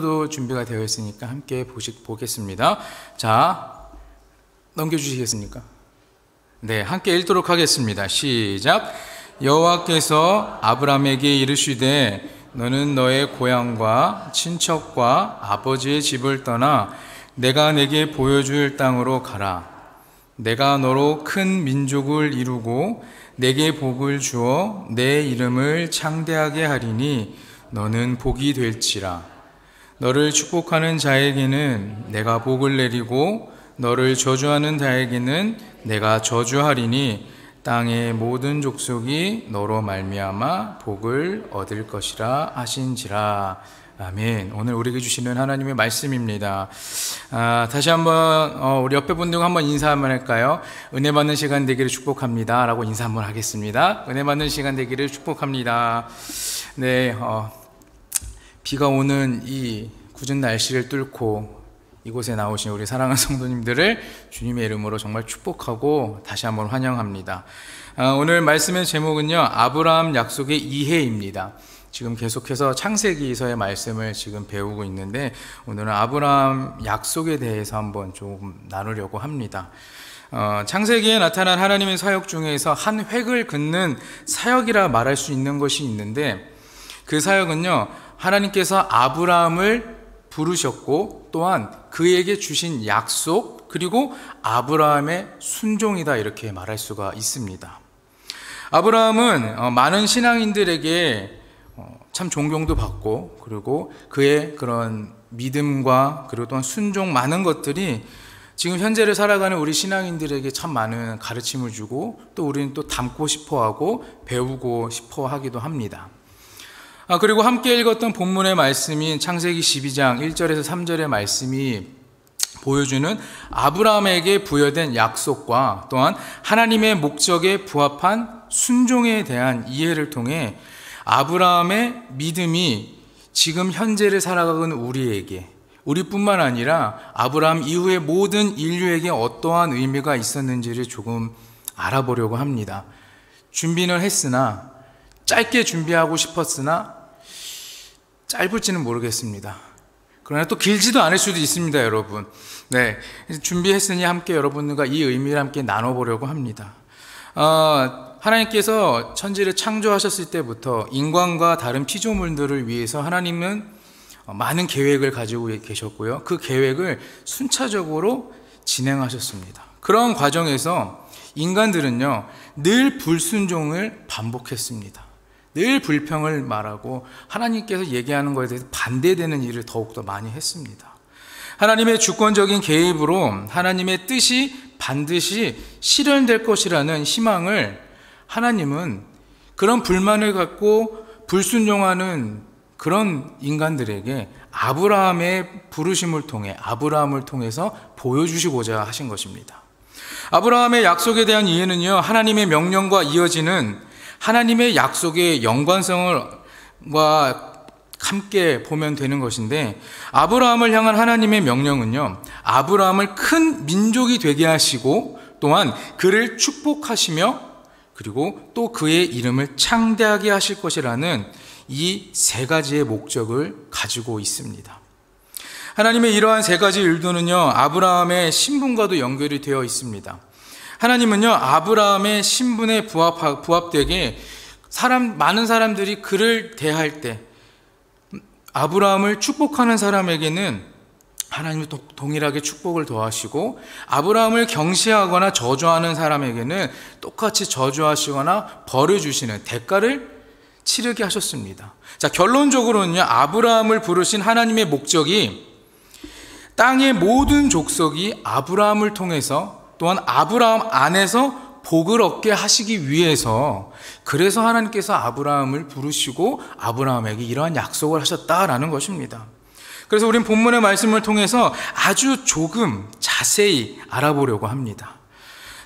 도 준비가 되어 있으니까 함께 보겠습니다. 자, 넘겨주시겠습니까? 네, 함께 읽도록 하겠습니다. 시작. 여호와께서 아브라함에게 이르시되 너는 너의 고향과 친척과 아버지의 집을 떠나 내가 내게 보여줄 땅으로 가라. 내가 너로 큰 민족을 이루고 내게 복을 주어 내 이름을 창대하게 하리니 너는 복이 될지라. 너를 축복하는 자에게는 내가 복을 내리고 너를 저주하는 자에게는 내가 저주하리니 땅의 모든 족속이 너로 말미암아 복을 얻을 것이라 하신지라. 아멘. 오늘 우리에게 주시는 하나님의 말씀입니다. 다시 한번 우리 옆에 분들과 한번 인사 한번 할까요? 은혜 받는 시간 되기를 축복합니다 라고 인사 한번 하겠습니다. 은혜 받는 시간 되기를 축복합니다. 네, 비가 오는 이 굳은 날씨를 뚫고 이곳에 나오신 우리 사랑하는 성도님들을 주님의 이름으로 정말 축복하고 다시 한번 환영합니다. 오늘 말씀의 제목은요, 아브라함 약속의 이해입니다. 지금 계속해서 창세기서의 말씀을 지금 배우고 있는데 오늘은 아브라함 약속에 대해서 한번 조금 나누려고 합니다. 창세기에 나타난 하나님의 사역 중에서 한 획을 긋는 사역이라 말할 수 있는 것이 있는데 그 사역은요, 하나님께서 아브라함을 부르셨고 또한 그에게 주신 약속 그리고 아브라함의 순종이다 이렇게 말할 수가 있습니다. 아브라함은 많은 신앙인들에게 참 존경도 받고 그리고 그의 그런 믿음과 그리고 또한 순종 많은 것들이 지금 현재를 살아가는 우리 신앙인들에게 참 많은 가르침을 주고 또 우리는 또 담고 싶어하고 배우고 싶어하기도 합니다. 그리고 함께 읽었던 본문의 말씀인 창세기 12장 1절에서 3절의 말씀이 보여주는 아브라함에게 부여된 약속과 또한 하나님의 목적에 부합한 순종에 대한 이해를 통해 아브라함의 믿음이 지금 현재를 살아가는 우리에게, 우리뿐만 아니라 아브라함 이후의 모든 인류에게 어떠한 의미가 있었는지를 조금 알아보려고 합니다. 준비는 했으나, 짧게 준비하고 싶었으나 짧을지는 모르겠습니다. 그러나 또 길지도 않을 수도 있습니다, 여러분. 네, 준비했으니 함께 여러분들과 이 의미를 함께 나눠보려고 합니다. 하나님께서 천지를 창조하셨을 때부터 인간과 다른 피조물들을 위해서 하나님은 많은 계획을 가지고 계셨고요. 그 계획을 순차적으로 진행하셨습니다. 그런 과정에서 인간들은요, 늘 불순종을 반복했습니다. 늘 불평을 말하고 하나님께서 얘기하는 것에 대해서 반대되는 일을 더욱더 많이 했습니다. 하나님의 주권적인 개입으로 하나님의 뜻이 반드시 실현될 것이라는 희망을 하나님은 그런 불만을 갖고 불순종하는 그런 인간들에게 아브라함의 부르심을 통해 아브라함을 통해서 보여주시고자 하신 것입니다. 아브라함의 약속에 대한 이해는요, 하나님의 명령과 이어지는 하나님의 약속의 연관성과 함께 보면 되는 것인데 아브라함을 향한 하나님의 명령은요, 아브라함을 큰 민족이 되게 하시고 또한 그를 축복하시며 그리고 또 그의 이름을 창대하게 하실 것이라는 이 세 가지의 목적을 가지고 있습니다. 하나님의 이러한 세 가지 의도는요, 아브라함의 신분과도 연결이 되어 있습니다. 하나님은요, 아브라함의 신분에 부합되게 많은 사람들이 그를 대할 때 아브라함을 축복하는 사람에게는 하나님이 동일하게 축복을 더하시고 아브라함을 경시하거나 저주하는 사람에게는 똑같이 저주하시거나 벌을 주시는 대가를 치르게 하셨습니다. 자, 결론적으로는요, 아브라함을 부르신 하나님의 목적이 땅의 모든 족속이 아브라함을 통해서 또한 아브라함 안에서 복을 얻게 하시기 위해서, 그래서 하나님께서 아브라함을 부르시고 아브라함에게 이러한 약속을 하셨다라는 것입니다. 그래서 우리는 본문의 말씀을 통해서 아주 조금 자세히 알아보려고 합니다.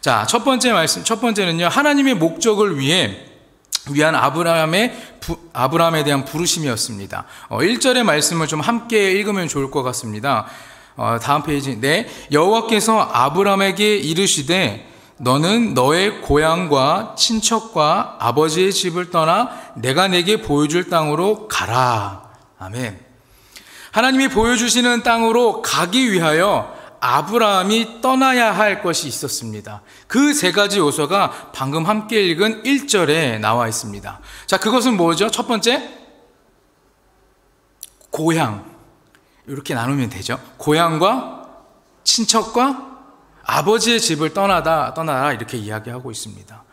자, 첫 번째는요, 하나님의 목적을 위한 아브라함에 대한 부르심이었습니다. 1절의 말씀을 좀 함께 읽으면 좋을 것 같습니다. 다음 페이지. 네, 여호와께서 아브라함에게 이르시되 너는 너의 고향과 친척과 아버지의 집을 떠나 내가 내게 보여줄 땅으로 가라. 아멘. 하나님이 보여주시는 땅으로 가기 위하여 아브라함이 떠나야 할 것이 있었습니다. 그 세 가지 요소가 방금 함께 읽은 1절에 나와 있습니다. 자, 그것은 뭐죠? 첫 번째, 고향. 이렇게 나누면 되죠. 고향과 친척과 아버지의 집을 떠나라 이렇게 이야기하고 있습니다.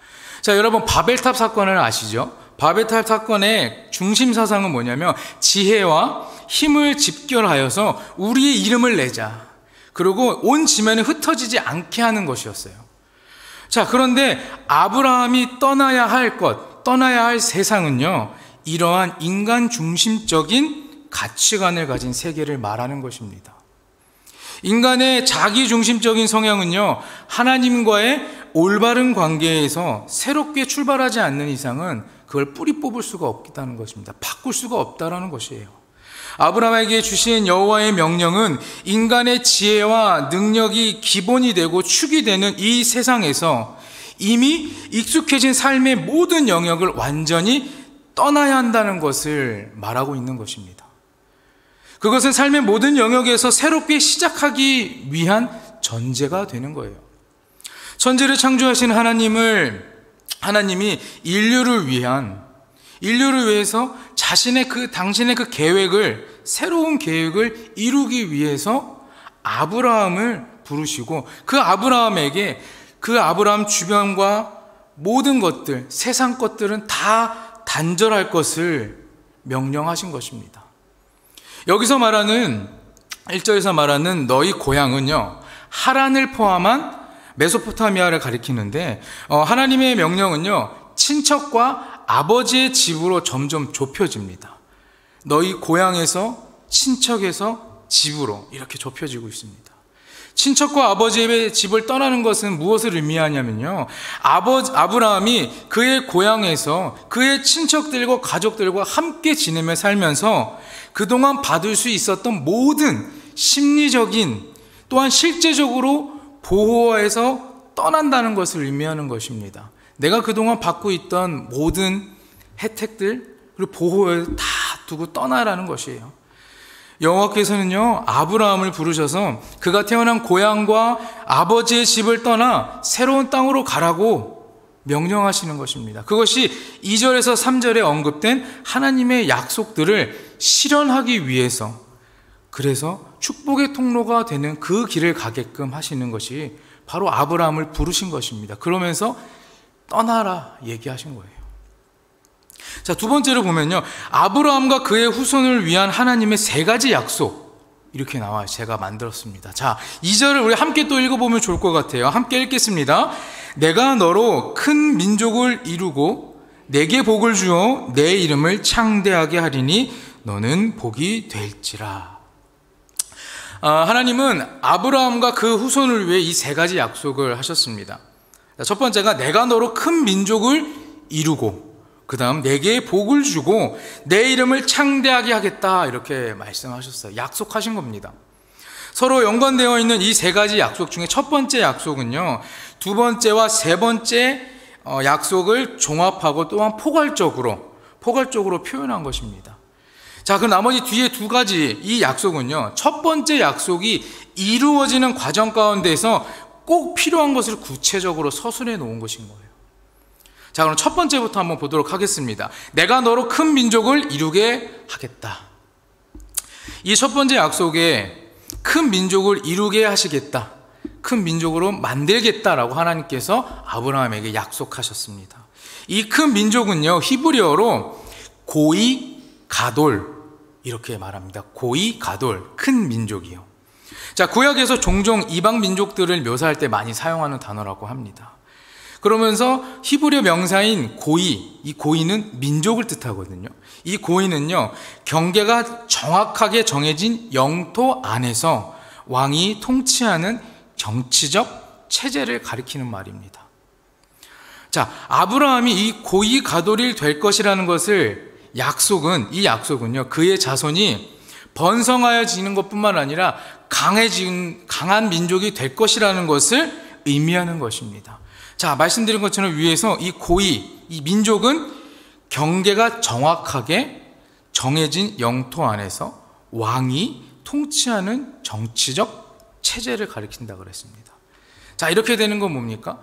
자, 여러분 바벨탑 사건을 아시죠? 바벨탑 사건의 중심 사상은 뭐냐면 지혜와 힘을 집결하여서 우리의 이름을 내자. 그리고 온 지면에 흩어지지 않게 하는 것이었어요. 자, 그런데 아브라함이 떠나야 할 세상은요, 이러한 인간 중심적인 가치관을 가진 세계를 말하는 것입니다. 인간의 자기 중심적인 성향은요, 하나님과의 올바른 관계에서 새롭게 출발하지 않는 이상은 그걸 뿌리 뽑을 수가 없다는 것입니다. 바꿀 수가 없다는 것이에요. 아브라함에게 주신 여호와의 명령은 인간의 지혜와 능력이 기본이 되고 축이 되는 이 세상에서 이미 익숙해진 삶의 모든 영역을 완전히 떠나야 한다는 것을 말하고 있는 것입니다. 그것은 삶의 모든 영역에서 새롭게 시작하기 위한 전제가 되는 거예요. 천지를 창조하신 하나님이 인류를 위해서 당신의 그 계획을, 새로운 계획을 이루기 위해서 아브라함을 부르시고 그 아브라함 주변과 모든 것들, 세상 것들은 다 단절할 것을 명령하신 것입니다. 여기서 말하는 1절에서 말하는 너희 고향은요, 하란을 포함한 메소포타미아를 가리키는데 하나님의 명령은요, 친척과 아버지의 집으로 점점 좁혀집니다. 너희 고향에서 친척에서 집으로 이렇게 좁혀지고 있습니다. 친척과 아버지의 집을 떠나는 것은 무엇을 의미하냐면요, 아브라함이 그의 고향에서 그의 친척들과 가족들과 함께 지내며 살면서 그동안 받을 수 있었던 모든 심리적인 또한 실제적으로 보호에서 떠난다는 것을 의미하는 것입니다. 내가 그동안 받고 있던 모든 혜택들 그리고 보호를 다 두고 떠나라는 것이에요. 여호와께서는요, 아브라함을 부르셔서 그가 태어난 고향과 아버지의 집을 떠나 새로운 땅으로 가라고 명령하시는 것입니다. 그것이 2절에서 3절에 언급된 하나님의 약속들을 실현하기 위해서, 그래서 축복의 통로가 되는 그 길을 가게끔 하시는 것이 바로 아브라함을 부르신 것입니다. 그러면서 떠나라 얘기하신 거예요. 자, 두 번째로 보면요, 아브라함과 그의 후손을 위한 하나님의 세 가지 약속, 이렇게 나와요. 제가 만들었습니다. 자, 2절을 우리 함께 또 읽어보면 좋을 것 같아요. 함께 읽겠습니다. 내가 너로 큰 민족을 이루고 내게 복을 주어 내 이름을 창대하게 하리니 너는 복이 될지라. 하나님은 아브라함과 그 후손을 위해 이 세 가지 약속을 하셨습니다. 첫 번째가 내가 너로 큰 민족을 이루고, 그 다음 내게 복을 주고 내 이름을 창대하게 하겠다, 이렇게 말씀하셨어요. 약속하신 겁니다. 서로 연관되어 있는 이 세 가지 약속 중에 첫 번째 약속은요, 두 번째와 세 번째 약속을 종합하고 또한 포괄적으로 표현한 것입니다. 자, 그 나머지 뒤에 두 가지 이 약속은요, 첫 번째 약속이 이루어지는 과정 가운데서 꼭 필요한 것을 구체적으로 서술해 놓은 것인 거예요. 자, 그럼 첫 번째부터 한번 보도록 하겠습니다. 내가 너로 큰 민족을 이루게 하겠다. 이 첫 번째 약속에 큰 민족을 이루게 하시겠다, 큰 민족으로 만들겠다라고 하나님께서 아브라함에게 약속하셨습니다. 이 큰 민족은요, 히브리어로 고이 가돌 이렇게 말합니다. 고이 가돌, 큰 민족이요. 자, 구약에서 종종 이방 민족들을 묘사할 때 많이 사용하는 단어라고 합니다. 그러면서 히브리어 명사인 고이, 이 고이는 민족을 뜻하거든요. 이 고이는요, 경계가 정확하게 정해진 영토 안에서 왕이 통치하는 정치적 체제를 가리키는 말입니다. 자, 아브라함이 이 고이 가돌이 될 것이라는 것을 이 약속은요, 그의 자손이 번성하여지는 것뿐만 아니라 강한 민족이 될 것이라는 것을 의미하는 것입니다. 자, 말씀드린 것처럼 위에서 이 민족은 경계가 정확하게 정해진 영토 안에서 왕이 통치하는 정치적 체제를 가리킨다고 그랬습니다. 자, 이렇게 되는 건 뭡니까?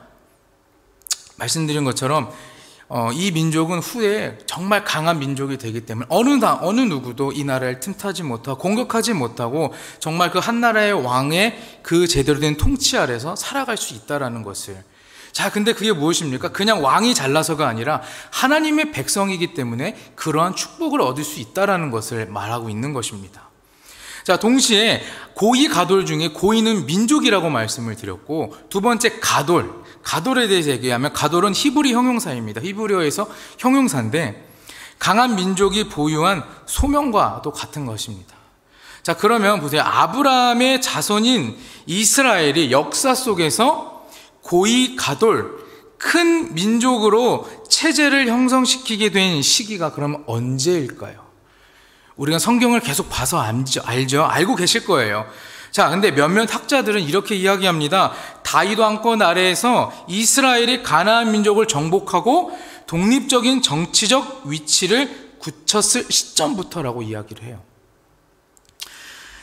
말씀드린 것처럼 이 민족은 후에 정말 강한 민족이 되기 때문에 어느 누구도 이 나라를 틈타지 못하고 공격하지 못하고 정말 그 한 나라의 왕의 그 제대로 된 통치 아래서 살아갈 수 있다라는 것을. 자, 근데 그게 무엇입니까? 그냥 왕이 잘나서가 아니라 하나님의 백성이기 때문에 그러한 축복을 얻을 수 있다라는 것을 말하고 있는 것입니다. 자, 동시에 고이 가돌 중에 고이는 민족이라고 말씀을 드렸고, 두 번째 가돌에 대해서 얘기하면 가돌은 히브리 형용사입니다. 히브리어에서 형용사인데 강한 민족이 보유한 소명과도 같은 것입니다. 자, 그러면 보세요. 아브라함의 자손인 이스라엘이 역사 속에서 고이 가돌, 큰 민족으로 체제를 형성시키게 된 시기가 그러면 언제일까요? 우리가 성경을 계속 봐서 알죠? 알고 계실 거예요. 자, 근데 몇몇 학자들은 이렇게 이야기합니다. 다윗 왕권 아래에서 이스라엘이 가나안 민족을 정복하고 독립적인 정치적 위치를 굳혔을 시점부터라고 이야기를 해요.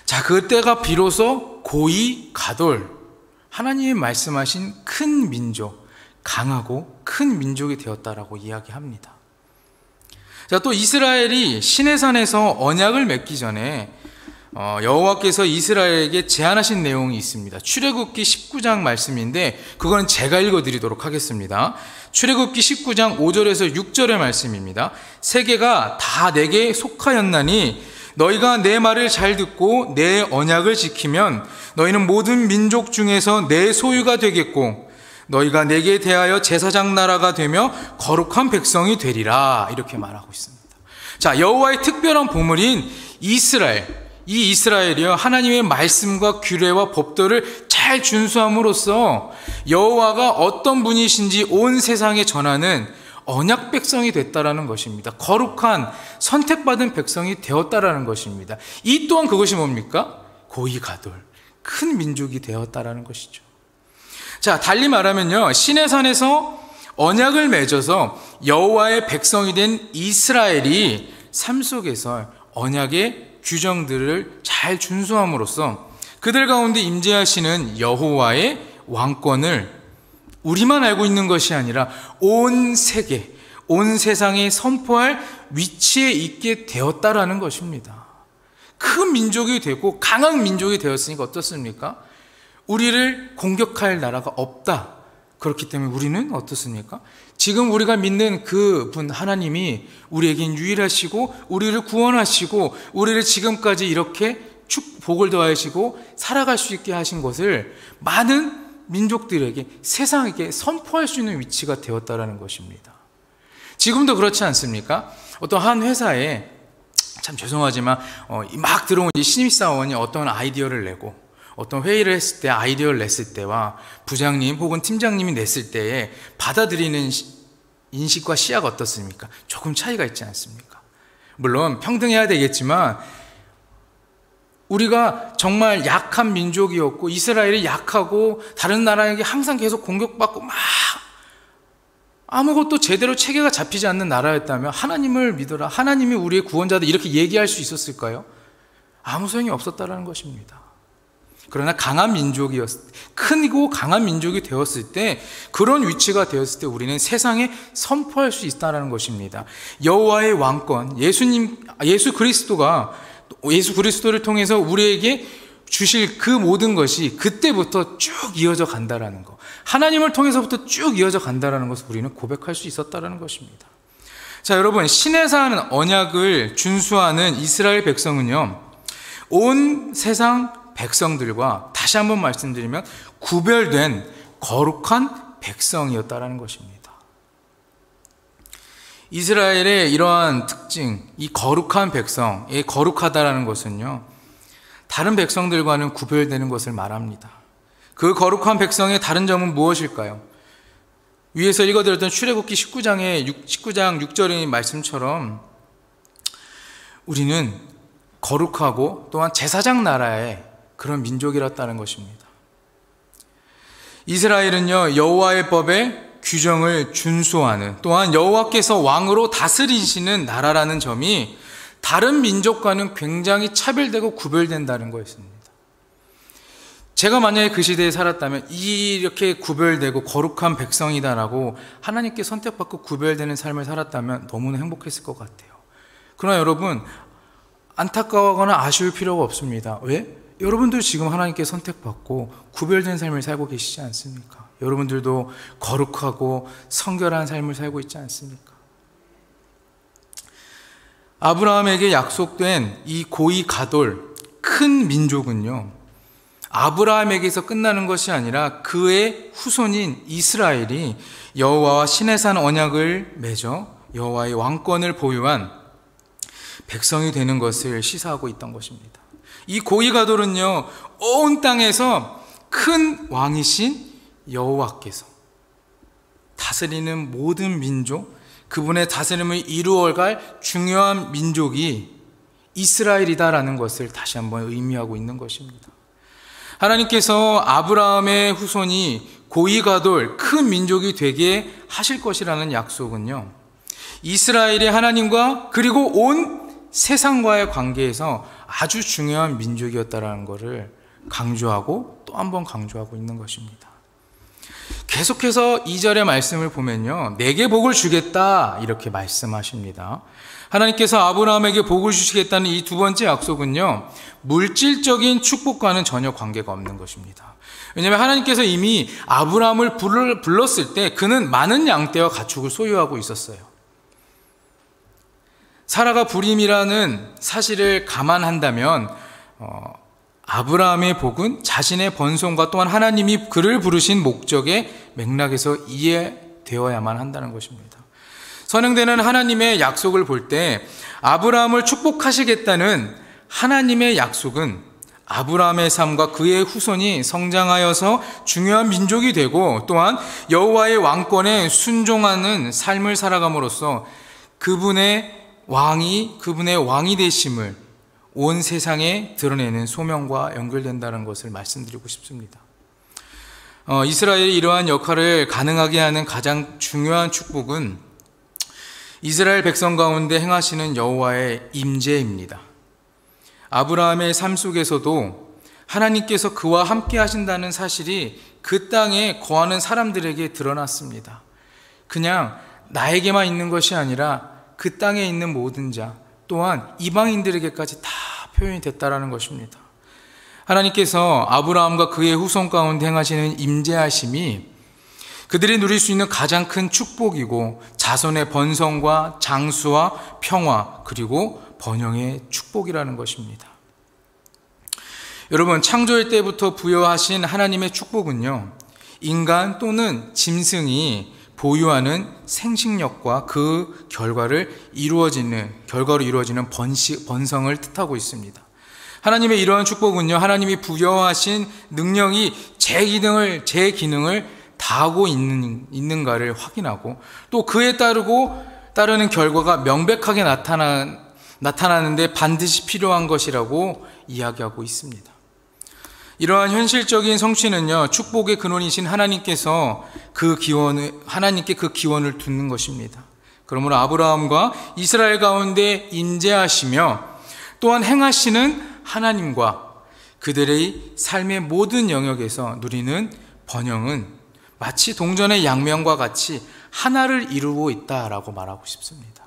자, 그때가 비로소 고이 가돌, 하나님이 말씀하신 큰 민족, 강하고 큰 민족이 되었다라고 이야기합니다. 자, 또 이스라엘이 시내산에서 언약을 맺기 전에 여호와께서 이스라엘에게 제안하신 내용이 있습니다. 출애굽기 19장 말씀인데 그건 제가 읽어드리도록 하겠습니다. 출애굽기 19장 5절에서 6절의 말씀입니다. 세계가 다 내게 속하였나니 너희가 내 말을 잘 듣고 내 언약을 지키면 너희는 모든 민족 중에서 내 소유가 되겠고 너희가 내게 대하여 제사장 나라가 되며 거룩한 백성이 되리라. 이렇게 말하고 있습니다. 자, 여호와의 특별한 보물인 이스라엘, 이 이스라엘이요, 하나님의 말씀과 규례와 법도를 잘 준수함으로써 여호와가 어떤 분이신지 온 세상에 전하는 언약 백성이 됐다라는 것입니다. 거룩한 선택받은 백성이 되었다라는 것입니다. 이 또한 그것이 뭡니까? 고이 가돌, 큰 민족이 되었다라는 것이죠. 자, 달리 말하면요, 시내산에서 언약을 맺어서 여호와의 백성이 된 이스라엘이 삶 속에서 언약의 규정들을 잘 준수함으로써 그들 가운데 임재하시는 여호와의 왕권을 우리만 알고 있는 것이 아니라 온 세계, 온 세상에 선포할 위치에 있게 되었다라는 것입니다. 큰 민족이 되고 강한 민족이 되었으니까 어떻습니까? 우리를 공격할 나라가 없다. 그렇기 때문에 우리는 어떻습니까? 지금 우리가 믿는 그 분 하나님이 우리에겐 유일하시고 우리를 구원하시고 우리를 지금까지 이렇게 복을 더하시고 살아갈 수 있게 하신 것을 많은 민족들에게, 세상에게 선포할 수 있는 위치가 되었다라는 것입니다. 지금도 그렇지 않습니까? 어떤 한 회사에, 참 죄송하지만 막 들어온 신입사원이 어떤 아이디어를 내고 어떤 회의를 했을 때 아이디어를 냈을 때와 부장님 혹은 팀장님이 냈을 때에 받아들이는 인식과 시야가 어떻습니까? 조금 차이가 있지 않습니까? 물론 평등해야 되겠지만 우리가 정말 약한 민족이었고 이스라엘이 약하고 다른 나라에게 항상 계속 공격받고 막 아무것도 제대로 체계가 잡히지 않는 나라였다면 하나님을 믿어라, 하나님이 우리의 구원자다 이렇게 얘기할 수 있었을까요? 아무 소용이 없었다는 것입니다. 그러나 강한 크고 강한 민족이 되었을 때, 그런 위치가 되었을 때 우리는 세상에 선포할 수 있다는 것입니다. 여호와의 왕권, 예수 그리스도를 통해서 우리에게 주실 그 모든 것이 그때부터 쭉 이어져 간다라는 것, 하나님을 통해서부터 쭉 이어져 간다라는 것을 우리는 고백할 수 있었다라는 것입니다. 자, 여러분, 시내산 언약을 준수하는 이스라엘 백성은요, 온 세상 백성들과 다시 한번 말씀드리면 구별된 거룩한 백성이었다라는 것입니다. 이스라엘의 이러한 특징, 이 거룩한 백성, 이 거룩하다라는 것은요, 다른 백성들과는 구별되는 것을 말합니다. 그 거룩한 백성의 다른 점은 무엇일까요? 위에서 읽어드렸던 출애굽기 19장 6절의 말씀처럼 우리는 거룩하고 또한 제사장 나라의 그런 민족이었다는 것입니다. 이스라엘은요, 여호와의 법에 규정을 준수하는, 또한 여호와께서 왕으로 다스리시는 나라라는 점이 다른 민족과는 굉장히 차별되고 구별된다는 거였습니다. 제가 만약에 그 시대에 살았다면 이렇게 구별되고 거룩한 백성이다라고 하나님께 선택받고 구별되는 삶을 살았다면 너무나 행복했을 것 같아요. 그러나 여러분, 안타까워하거나 아쉬울 필요가 없습니다. 왜? 여러분들 지금 하나님께 선택받고 구별된 삶을 살고 계시지 않습니까? 여러분들도 거룩하고 성결한 삶을 살고 있지 않습니까? 아브라함에게 약속된 이 고이 가돌 큰 민족은요, 아브라함에게서 끝나는 것이 아니라 그의 후손인 이스라엘이 여호와와 시내산 언약을 맺어 여호와의 왕권을 보유한 백성이 되는 것을 시사하고 있던 것입니다. 이 고이 가돌은요, 온 땅에서 큰 왕이신 여호와께서 다스리는 모든 민족, 그분의 다스림을 이루어갈 중요한 민족이 이스라엘이다라는 것을 다시 한번 의미하고 있는 것입니다. 하나님께서 아브라함의 후손이 고이가돌 큰 민족이 되게 하실 것이라는 약속은요, 이스라엘이 하나님과 그리고 온 세상과의 관계에서 아주 중요한 민족이었다라는 것을 강조하고 또 한 번 강조하고 있는 것입니다. 계속해서 2절의 말씀을 보면요, 내게 복을 주겠다 이렇게 말씀하십니다. 하나님께서 아브라함에게 복을 주시겠다는 이 두 번째 약속은요, 물질적인 축복과는 전혀 관계가 없는 것입니다. 왜냐하면 하나님께서 이미 아브라함을 불렀을 때 그는 많은 양떼와 가축을 소유하고 있었어요. 사라가 불임이라는 사실을 감안한다면 아브라함의 복은 자신의 번성과 또한 하나님이 그를 부르신 목적의 맥락에서 이해되어야만 한다는 것입니다. 선행되는 하나님의 약속을 볼 때 아브라함을 축복하시겠다는 하나님의 약속은 아브라함의 삶과 그의 후손이 성장하여서 중요한 민족이 되고 또한 여호와의 왕권에 순종하는 삶을 살아감으로써 그분의 왕이 되심을 온 세상에 드러내는 소명과 연결된다는 것을 말씀드리고 싶습니다. 이스라엘이 이러한 역할을 가능하게 하는 가장 중요한 축복은 이스라엘 백성 가운데 행하시는 여호와의 임재입니다. 아브라함의 삶 속에서도 하나님께서 그와 함께 하신다는 사실이 그 땅에 거하는 사람들에게 드러났습니다. 그냥 나에게만 있는 것이 아니라 그 땅에 있는 모든 자 또한 이방인들에게까지 다 표현이 됐다라는 것입니다. 하나님께서 아브라함과 그의 후손 가운데 행하시는 임재하심이 그들이 누릴 수 있는 가장 큰 축복이고 자손의 번성과 장수와 평화 그리고 번영의 축복이라는 것입니다. 여러분, 창조일 때부터 부여하신 하나님의 축복은요, 인간 또는 짐승이 보유하는 생식력과 그 결과로 이루어지는 번성을 뜻하고 있습니다. 하나님의 이러한 축복은요, 하나님이 부여하신 능력이 제 기능을 다하고 있는가를 확인하고 또 그에 따르는 결과가 명백하게 나타나는데 반드시 필요한 것이라고 이야기하고 있습니다. 이러한 현실적인 성취는요, 축복의 근원이신 하나님께 그 기원을 두는 것입니다. 그러므로 아브라함과 이스라엘 가운데 임재하시며 또한 행하시는 하나님과 그들의 삶의 모든 영역에서 누리는 번영은 마치 동전의 양면과 같이 하나를 이루고 있다라고 말하고 싶습니다.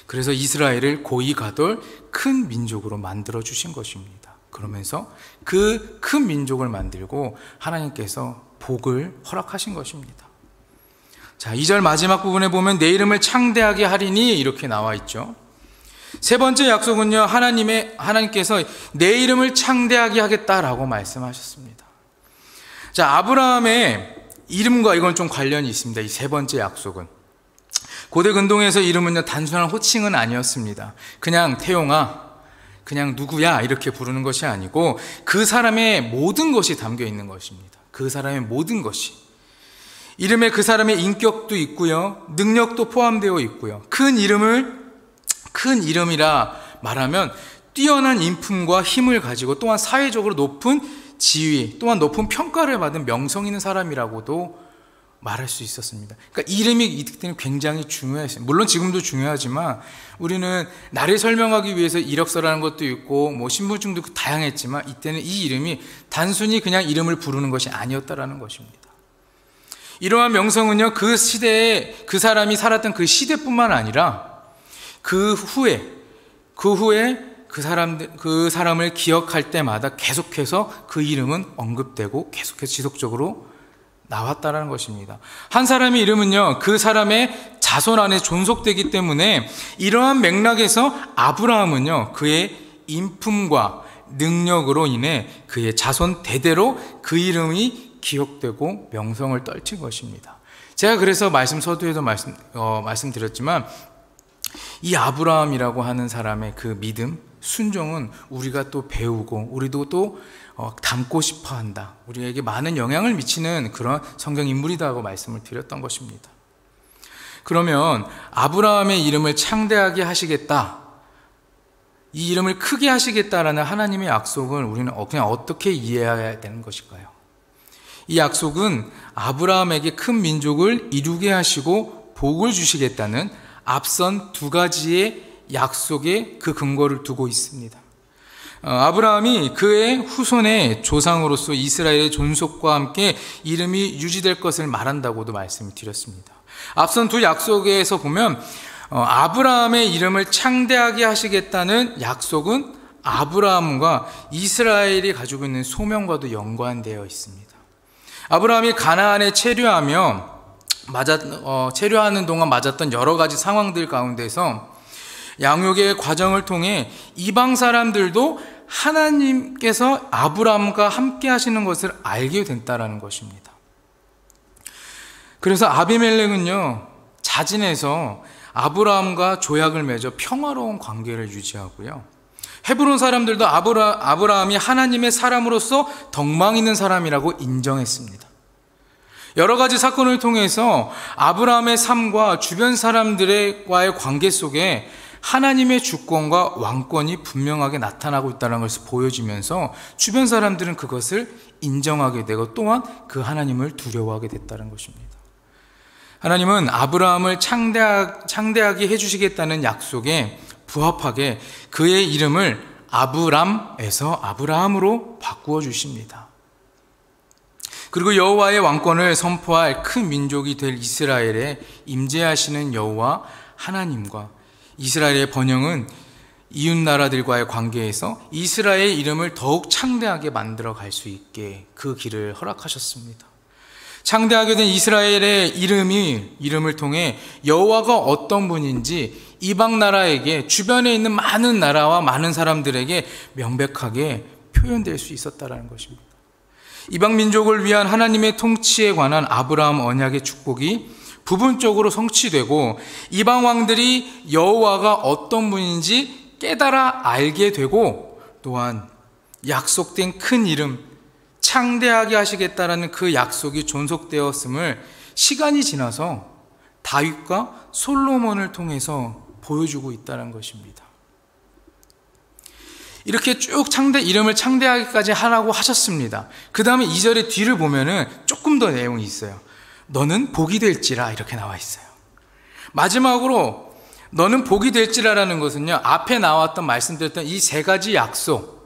그래서 이스라엘을 고이 가돌 큰 민족으로 만들어 주신 것입니다. 그러면서 그 큰 민족을 만들고 하나님께서 복을 허락하신 것입니다. 자, 2절 마지막 부분에 보면 내 이름을 창대하게 하리니 이렇게 나와 있죠. 세 번째 약속은요, 하나님께서 내 이름을 창대하게 하겠다라고 말씀하셨습니다. 자, 아브라함의 이름과 이건 좀 관련이 있습니다. 이 세 번째 약속은 고대 근동에서 이름은요, 단순한 호칭은 아니었습니다. 그냥 태용아, 그냥 누구야 이렇게 부르는 것이 아니고 그 사람의 모든 것이 담겨 있는 것입니다. 그 사람의 모든 것이, 이름에 그 사람의 인격도 있고요, 능력도 포함되어 있고요. 큰 이름이라 말하면 뛰어난 인품과 힘을 가지고 또한 사회적으로 높은 지위 또한 높은 평가를 받은 명성 있는 사람이라고도 말할 수 있었습니다. 그러니까 이름이 이때는 굉장히 중요했어요. 물론 지금도 중요하지만 우리는 나를 설명하기 위해서 이력서라는 것도 있고 뭐 신분증도 다양했지만 이때는 이 이름이 단순히 그냥 이름을 부르는 것이 아니었다라는 것입니다. 이러한 명성은요, 그 시대에 그 사람이 살았던 그 시대뿐만 아니라 그 후에 그 사람을 기억할 때마다 계속해서 그 이름은 언급되고 계속해서 지속적으로 나왔다라는 것입니다. 한 사람의 이름은요, 그 사람의 자손 안에 존속되기 때문에 이러한 맥락에서 아브라함은요, 그의 인품과 능력으로 인해 그의 자손 대대로 그 이름이 기억되고 명성을 떨친 것입니다. 제가 그래서 말씀 서두에도 말씀드렸지만 이 아브라함이라고 하는 사람의 그 믿음, 순종은 우리가 또 배우고 우리도 또 닮고 싶어 한다. 우리에게 많은 영향을 미치는 그런 성경 인물이다고 말씀을 드렸던 것입니다. 그러면 아브라함의 이름을 창대하게 하시겠다, 이 이름을 크게 하시겠다라는 하나님의 약속을 우리는 그냥 어떻게 이해해야 되는 것일까요? 이 약속은 아브라함에게 큰 민족을 이루게 하시고 복을 주시겠다는 앞선 두 가지의 약속에 그 근거를 두고 있습니다. 아브라함이 그의 후손의 조상으로서 이스라엘의 존속과 함께 이름이 유지될 것을 말한다고도 말씀을 드렸습니다. 앞선 두 약속에서 보면 아브라함의 이름을 창대하게 하시겠다는 약속은 아브라함과 이스라엘이 가지고 있는 소명과도 연관되어 있습니다. 아브라함이 가나안에 체류하는 동안 맞았던 여러 가지 상황들 가운데서 양육의 과정을 통해 이방 사람들도 하나님께서 아브라함과 함께 하시는 것을 알게 됐다라는 것입니다. 그래서 아비멜렉은요, 자진해서 아브라함과 조약을 맺어 평화로운 관계를 유지하고요, 헤브론 사람들도 아브라함이 하나님의 사람으로서 덕망 있는 사람이라고 인정했습니다. 여러 가지 사건을 통해서 아브라함의 삶과 주변 사람들과의 관계 속에 하나님의 주권과 왕권이 분명하게 나타나고 있다는 것을 보여주면서 주변 사람들은 그것을 인정하게 되고 또한 그 하나님을 두려워하게 됐다는 것입니다. 하나님은 아브라함을 창대하게 해주시겠다는 약속에 부합하게 그의 이름을 아브람에서 아브라함으로 바꾸어 주십니다. 그리고 여호와의 왕권을 선포할 큰 민족이 될 이스라엘에 임재하시는 여호와 하나님과 이스라엘의 번영은 이웃 나라들과의 관계에서 이스라엘의 이름을 더욱 창대하게 만들어 갈 수 있게 그 길을 허락하셨습니다. 창대하게 된 이스라엘의 이름을 통해 여호와가 어떤 분인지 이방 나라에게, 주변에 있는 많은 나라와 많은 사람들에게 명백하게 표현될 수 있었다는 것입니다. 이방 민족을 위한 하나님의 통치에 관한 아브라함 언약의 축복이 부분적으로 성취되고 이방 왕들이 여호와가 어떤 분인지 깨달아 알게 되고 또한 약속된 큰 이름, 창대하게 하시겠다라는 그 약속이 존속되었음을 시간이 지나서 다윗과 솔로몬을 통해서 보여주고 있다는 것입니다. 이렇게 쭉 이름을 창대하게까지 하라고 하셨습니다. 그 다음에 2절의 뒤를 보면은 조금 더 내용이 있어요. 너는 복이 될지라, 이렇게 나와 있어요. 마지막으로 너는 복이 될지라라는 것은요, 앞에 나왔던 말씀드렸던 이 세 가지 약속,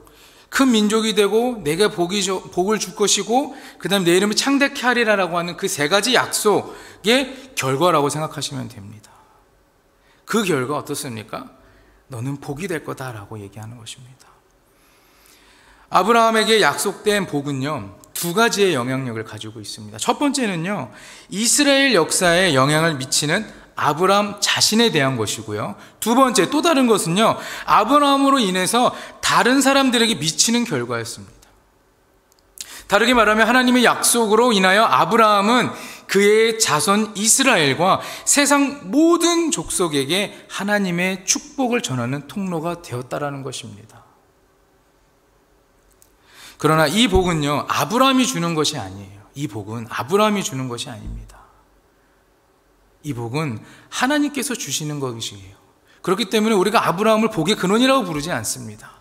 큰 민족이 되고 내게 복을 줄 것이고 그 다음에 내 이름을 창대케 하리라라고 하는 그 세 가지 약속의 결과라고 생각하시면 됩니다. 그 결과 어떻습니까? 너는 복이 될 거다라고 얘기하는 것입니다. 아브라함에게 약속된 복은요, 두 가지의 영향력을 가지고 있습니다. 첫 번째는요, 이스라엘 역사에 영향을 미치는 아브라함 자신에 대한 것이고요. 두 번째, 또 다른 것은요, 아브라함으로 인해서 다른 사람들에게 미치는 결과였습니다. 다르게 말하면 하나님의 약속으로 인하여 아브라함은 그의 자손 이스라엘과 세상 모든 족속에게 하나님의 축복을 전하는 통로가 되었다라는 것입니다. 그러나 이 복은요, 아브라함이 주는 것이 아니에요. 이 복은 아브라함이 주는 것이 아닙니다. 이 복은 하나님께서 주시는 것이에요. 그렇기 때문에 우리가 아브라함을 복의 근원이라고 부르지 않습니다.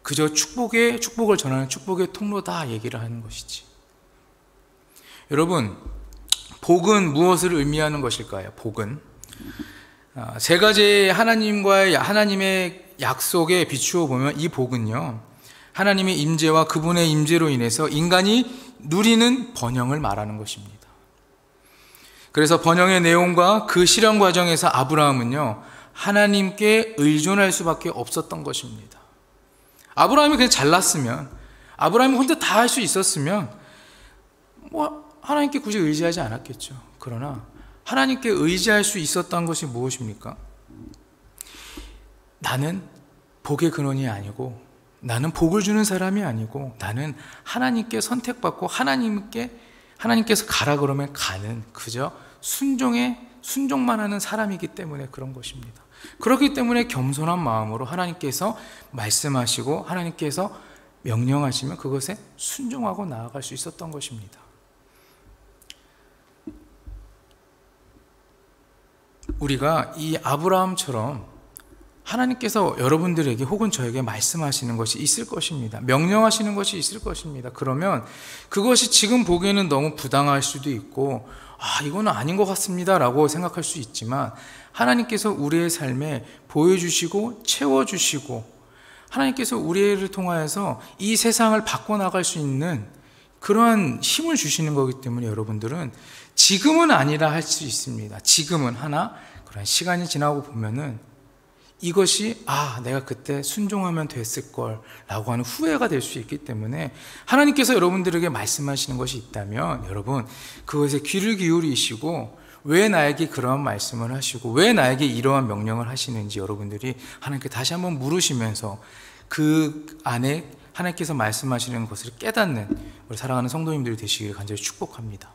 그저 축복을 전하는 축복의 통로다 얘기를 하는 것이지. 여러분, 복은 무엇을 의미하는 것일까요? 복은 세 가지 하나님의 약속에 비추어 보면 이 복은요, 하나님의 임재와 그분의 임재로 인해서 인간이 누리는 번영을 말하는 것입니다. 그래서 번영의 내용과 그 실현 과정에서 아브라함은요, 하나님께 의존할 수밖에 없었던 것입니다. 아브라함이 그냥 잘났으면, 아브라함이 혼자 다 할 수 있었으면 하나님께 굳이 의지하지 않았겠죠. 그러나 하나님께 의지할 수 있었던 것이 무엇입니까? 나는 복의 근원이 아니고, 나는 복을 주는 사람이 아니고, 나는 하나님께 선택받고 하나님께서 가라 그러면 가는, 그저 순종만 하는 사람이기 때문에 그런 것입니다. 그렇기 때문에 겸손한 마음으로 하나님께서 말씀하시고 하나님께서 명령하시면 그것에 순종하고 나아갈 수 있었던 것입니다. 우리가 이 아브라함처럼 하나님께서 여러분들에게 혹은 저에게 말씀하시는 것이 있을 것입니다. 명령하시는 것이 있을 것입니다. 그러면 그것이 지금 보기에는 너무 부당할 수도 있고, 이거는 아닌 것 같습니다 라고 생각할 수 있지만, 하나님께서 우리의 삶에 보여주시고 채워주시고, 하나님께서 우리를 통하여서 이 세상을 바꿔나갈 수 있는 그러한 힘을 주시는 거기 때문에 여러분들은 지금은 아니라 할 수 있습니다. 지금은 하나, 그런 시간이 지나고 보면은 이것이 내가 그때 순종하면 됐을 걸 라고 하는 후회가 될 수 있기 때문에, 하나님께서 여러분들에게 말씀하시는 것이 있다면 여러분 그것에 귀를 기울이시고, 왜 나에게 그러한 말씀을 하시고 왜 나에게 이러한 명령을 하시는지 여러분들이 하나님께 다시 한번 물으시면서 그 안에 하나님께서 말씀하시는 것을 깨닫는 우리 사랑하는 성도님들이 되시길 간절히 축복합니다.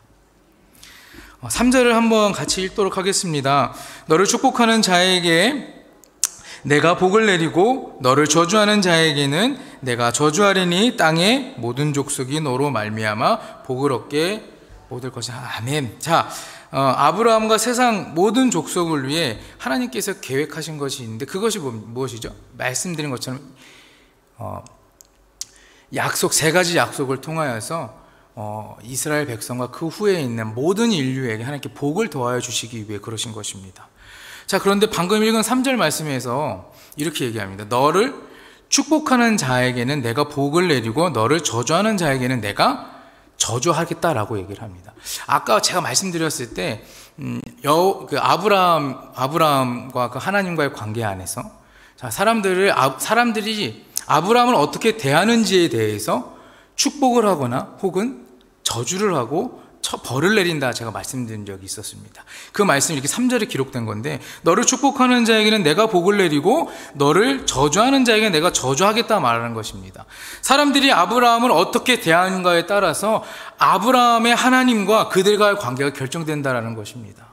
3절을 한번 같이 읽도록 하겠습니다. 너를 축복하는 자에게 내가 복을 내리고 너를 저주하는 자에게는 내가 저주하리니 땅의 모든 족속이 너로 말미암아 복을 얻게 얻을 것이다. 아멘. 자, 아브라함과 세상 모든 족속을 위해 하나님께서 계획하신 것이 있는데, 그것이 무엇이죠? 말씀드린 것처럼 세 가지 약속을 통하여서 이스라엘 백성과 그 후에 있는 모든 인류에게 하나님께 복을 더하여 주시기 위해 그러신 것입니다. 자, 그런데 방금 읽은 3절 말씀에서 이렇게 얘기합니다. 너를 축복하는 자에게는 내가 복을 내리고 너를 저주하는 자에게는 내가 저주하겠다라고 얘기를 합니다. 아까 제가 말씀드렸을 때 아브라함과 그 하나님과의 관계 안에서 사람들이 아브라함을 어떻게 대하는지에 대해서 축복을 하거나 혹은 저주를 하고 벌을 내린다, 제가 말씀드린 적이 있었습니다. 그 말씀이 이렇게 3절에 기록된 건데, 너를 축복하는 자에게는 내가 복을 내리고 너를 저주하는 자에게 내가 저주하겠다 말하는 것입니다. 사람들이 아브라함을 어떻게 대하는가에 따라서 아브라함의 하나님과 그들과의 관계가 결정된다라는 것입니다.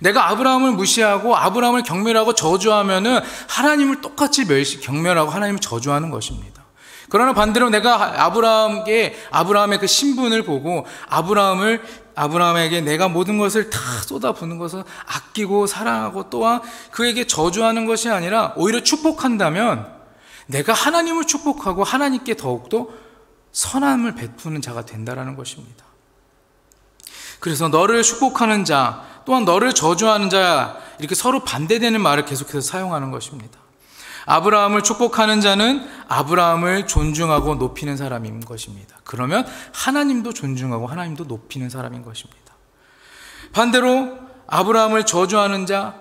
내가 아브라함을 무시하고 아브라함을 경멸하고 저주하면은 하나님을 똑같이 경멸하고 하나님을 저주하는 것입니다. 그러나 반대로 내가 아브라함의 그 신분을 보고 아브라함에게 내가 모든 것을 다 쏟아부는 것을 아끼고 사랑하고 또한 그에게 저주하는 것이 아니라 오히려 축복한다면 내가 하나님을 축복하고 하나님께 더욱더 선함을 베푸는 자가 된다라는 것입니다. 그래서 너를 축복하는 자 또한 너를 저주하는 자, 이렇게 서로 반대되는 말을 계속해서 사용하는 것입니다. 아브라함을 축복하는 자는 아브라함을 존중하고 높이는 사람인 것입니다. 그러면 하나님도 존중하고 하나님도 높이는 사람인 것입니다. 반대로 아브라함을 저주하는 자,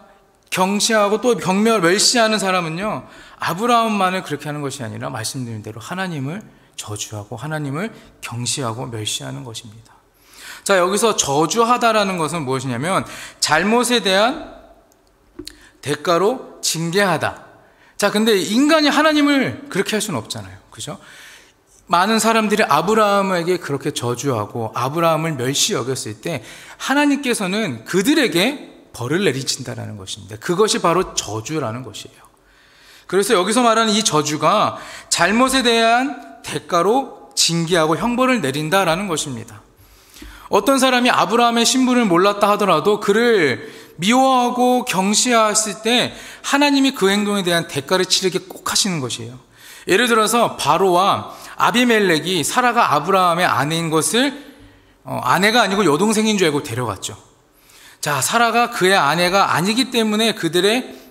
경시하고 또 멸시하는 사람은요, 아브라함만을 그렇게 하는 것이 아니라 말씀드린 대로 하나님을 저주하고 하나님을 경시하고 멸시하는 것입니다. 자, 여기서 저주하다라는 것은 무엇이냐면 잘못에 대한 대가로 징계하다. 자, 근데 인간이 하나님을 그렇게 할 수는 없잖아요. 그죠? 많은 사람들이 아브라함에게 그렇게 저주하고 아브라함을 멸시 여겼을 때 하나님께서는 그들에게 벌을 내리신다라는 것입니다. 그것이 바로 저주라는 것이에요. 그래서 여기서 말하는 이 저주가 잘못에 대한 대가로 징계하고 형벌을 내린다라는 것입니다. 어떤 사람이 아브라함의 신분을 몰랐다 하더라도 그를 미워하고 경시했을 때 하나님이 그 행동에 대한 대가를 치르게 꼭 하시는 것이에요. 예를 들어서 바로와 아비멜렉이 사라가 아브라함의 아내인 것을 아내가 아니고 여동생인 줄 알고 데려갔죠. 자, 사라가 그의 아내가 아니기 때문에 그들의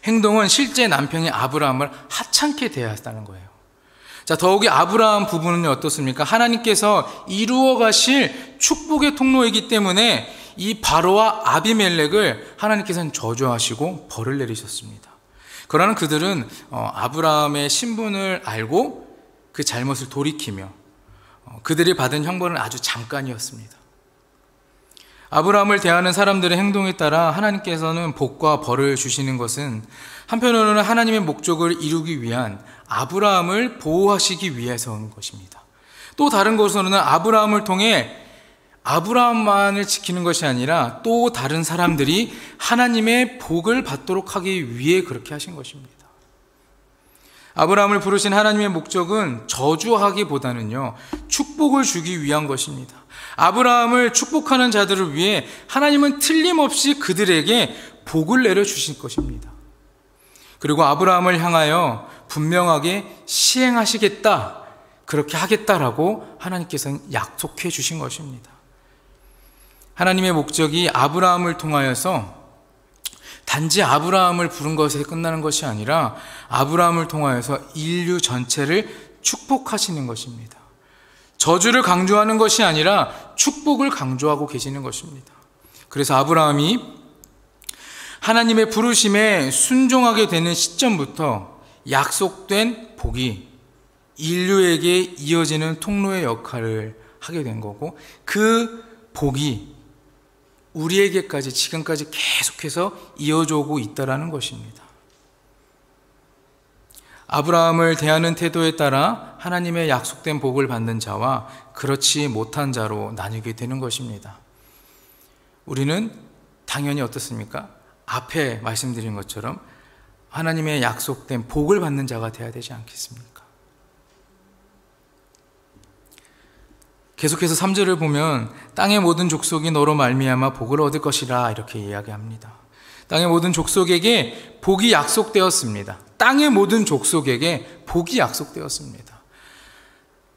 행동은 실제 남편이 아브라함을 하찮게 대했다는 거예요. 자, 더욱이 아브라함 부부는 어떻습니까? 하나님께서 이루어 가실 축복의 통로이기 때문에 이 바로와 아비멜렉을 하나님께서는 저주하시고 벌을 내리셨습니다. 그러나 그들은 아브라함의 신분을 알고 그 잘못을 돌이키며 그들이 받은 형벌은 아주 잠깐이었습니다. 아브라함을 대하는 사람들의 행동에 따라 하나님께서는 복과 벌을 주시는 것은 한편으로는 하나님의 목적을 이루기 위한 아브라함을 보호하시기 위해서인 것입니다. 또 다른 것으로는 아브라함을 통해 아브라함만을 지키는 것이 아니라 또 다른 사람들이 하나님의 복을 받도록 하기 위해 그렇게 하신 것입니다. 아브라함을 부르신 하나님의 목적은 저주하기보다는요, 축복을 주기 위한 것입니다. 아브라함을 축복하는 자들을 위해 하나님은 틀림없이 그들에게 복을 내려주실 것입니다. 그리고 아브라함을 향하여 분명하게 시행하시겠다, 그렇게 하겠다라고 하나님께서는 약속해 주신 것입니다. 하나님의 목적이 아브라함을 통하여서 단지 아브라함을 부른 것에 끝나는 것이 아니라 아브라함을 통하여서 인류 전체를 축복하시는 것입니다. 저주를 강조하는 것이 아니라 축복을 강조하고 계시는 것입니다. 그래서 아브라함이 하나님의 부르심에 순종하게 되는 시점부터 약속된 복이 인류에게 이어지는 통로의 역할을 하게 된 거고, 그 복이 우리에게까지 지금까지 계속해서 이어져 오고 있다는 것입니다. 아브라함을 대하는 태도에 따라 하나님의 약속된 복을 받는 자와 그렇지 못한 자로 나뉘게 되는 것입니다. 우리는 당연히 어떻습니까? 앞에 말씀드린 것처럼 하나님의 약속된 복을 받는 자가 되어야 되지 않겠습니까? 계속해서 3절을 보면 땅의 모든 족속이 너로 말미암아 복을 얻을 것이라 이렇게 이야기합니다. 땅의 모든 족속에게 복이 약속되었습니다. 땅의 모든 족속에게 복이 약속되었습니다.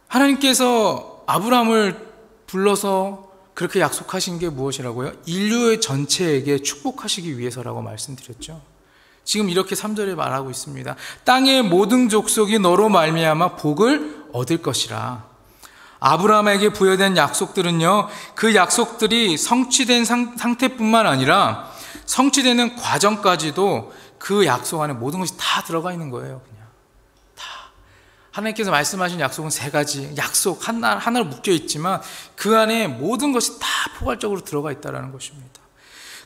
하나님께서 아브라함을 불러서 그렇게 약속하신 게 무엇이라고요? 인류의 전체에게 축복하시기 위해서라고 말씀드렸죠. 지금 이렇게 3절에 말하고 있습니다. 땅의 모든 족속이 너로 말미암아 복을 얻을 것이라. 아브라함에게 부여된 약속들은요, 그 약속들이 성취된 상태뿐만 아니라 성취되는 과정까지도 그 약속 안에 모든 것이 다 들어가 있는 거예요. 그냥 다. 하나님께서 말씀하신 약속은 3가지 약속 하나로 묶여 있지만 그 안에 모든 것이 다 포괄적으로 들어가 있다는 것입니다.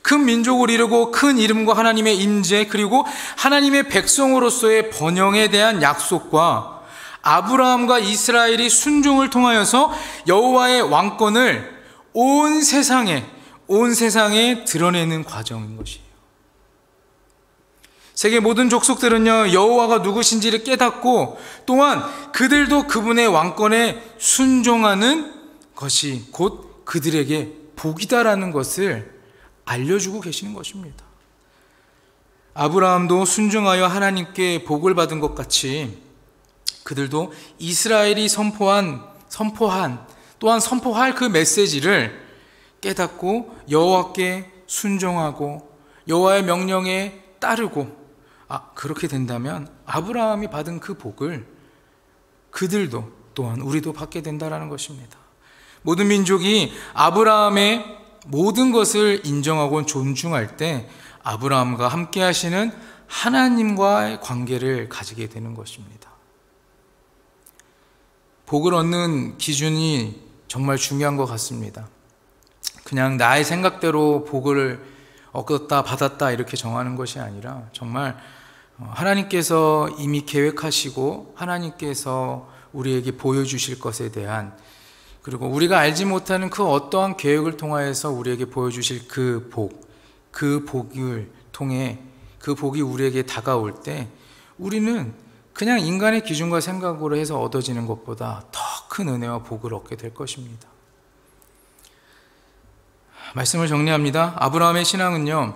큰 민족을 이루고 큰 이름과 하나님의 임재, 그리고 하나님의 백성으로서의 번영에 대한 약속과 아브라함과 이스라엘이 순종을 통하여서 여호와의 왕권을 온 세상에 드러내는 과정인 것이에요. 세계 모든 족속들은요, 여호와가 누구신지를 깨닫고 또한 그들도 그분의 왕권에 순종하는 것이 곧 그들에게 복이다라는 것을 알려주고 계시는 것입니다. 아브라함도 순종하여 하나님께 복을 받은 것 같이 그들도 이스라엘이 선포한 또한 선포할 그 메시지를 깨닫고 여호와께 순종하고 여호와의 명령에 따르고, 그렇게 된다면 아브라함이 받은 그 복을 그들도 또한 우리도 받게 된다는 것입니다. 모든 민족이 아브라함의 모든 것을 인정하고 존중할 때 아브라함과 함께 하시는 하나님과의 관계를 가지게 되는 것입니다. 복을 얻는 기준이 정말 중요한 것 같습니다. 그냥 나의 생각대로 복을 얻었다 받았다 이렇게 정하는 것이 아니라 정말 하나님께서 이미 계획하시고 하나님께서 우리에게 보여주실 것에 대한, 그리고 우리가 알지 못하는 그 어떠한 계획을 통하여서 우리에게 보여주실 그 복을 통해 그 복이 우리에게 다가올 때 우리는 그냥 인간의 기준과 생각으로 해서 얻어지는 것보다 더 큰 은혜와 복을 얻게 될 것입니다. 말씀을 정리합니다. 아브라함의 신앙은요,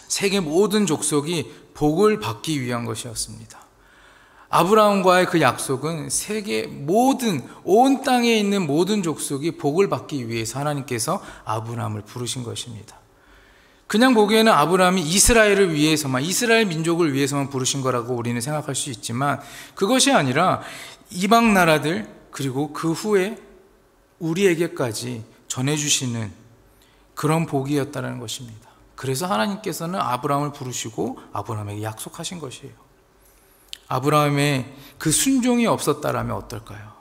세계 모든 족속이 복을 받기 위한 것이었습니다. 아브라함과의 그 약속은 세계 모든 온 땅에 있는 모든 족속이 복을 받기 위해서 하나님께서 아브라함을 부르신 것입니다. 그냥 보기에는 아브라함이 이스라엘을 위해서만, 이스라엘 민족을 위해서만 부르신 거라고 우리는 생각할 수 있지만 그것이 아니라 이방 나라들 그리고 그 후에 우리에게까지 전해주시는 그런 복이었다는 것입니다. 그래서 하나님께서는 아브라함을 부르시고 아브라함에게 약속하신 것이에요. 아브라함의 그 순종이 없었다라면 어떨까요?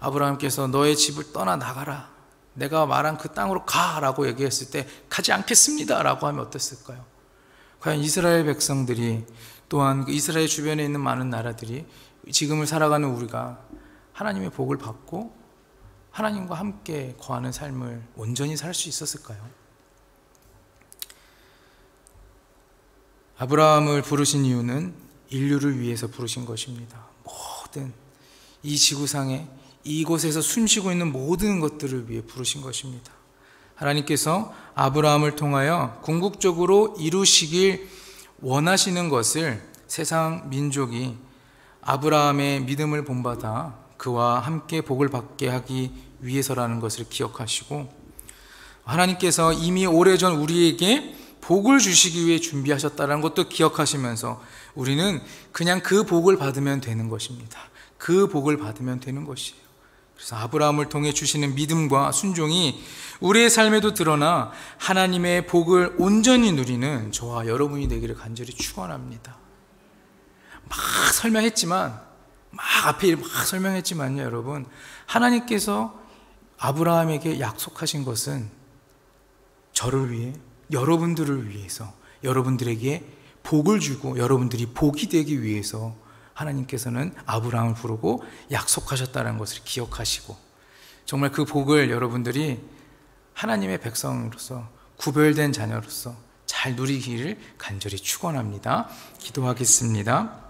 아브라함께서 너의 집을 떠나 나가라, 내가 말한 그 땅으로 가라고 얘기했을 때 가지 않겠습니다 라고 하면 어땠을까요? 과연 이스라엘 백성들이, 또한 이스라엘 주변에 있는 많은 나라들이, 지금을 살아가는 우리가 하나님의 복을 받고 하나님과 함께 거하는 삶을 온전히 살 수 있었을까요? 아브라함을 부르신 이유는 인류를 위해서 부르신 것입니다. 모든 이 지구상에 이곳에서 숨쉬고 있는 모든 것들을 위해 부르신 것입니다. 하나님께서 아브라함을 통하여 궁극적으로 이루시길 원하시는 것을 세상 민족이 아브라함의 믿음을 본받아 그와 함께 복을 받게 하기 위해서라는 것을 기억하시고, 하나님께서 이미 오래전 우리에게 복을 주시기 위해 준비하셨다는 것도 기억하시면서 우리는 그냥 그 복을 받으면 되는 것입니다. 그 복을 받으면 되는 것이에요. 그래서 아브라함을 통해 주시는 믿음과 순종이 우리의 삶에도 드러나 하나님의 복을 온전히 누리는 저와 여러분이 되기를 간절히 축원합니다. 앞에 설명했지만요, 여러분, 하나님께서 아브라함에게 약속하신 것은 저를 위해, 여러분들을 위해서, 여러분들에게 복을 주고 여러분들이 복이 되기 위해서 하나님께서는 아브라함을 부르고 약속하셨다는 것을 기억하시고, 정말 그 복을 여러분들이 하나님의 백성으로서, 구별된 자녀로서 잘 누리기를 간절히 축원합니다. 기도하겠습니다.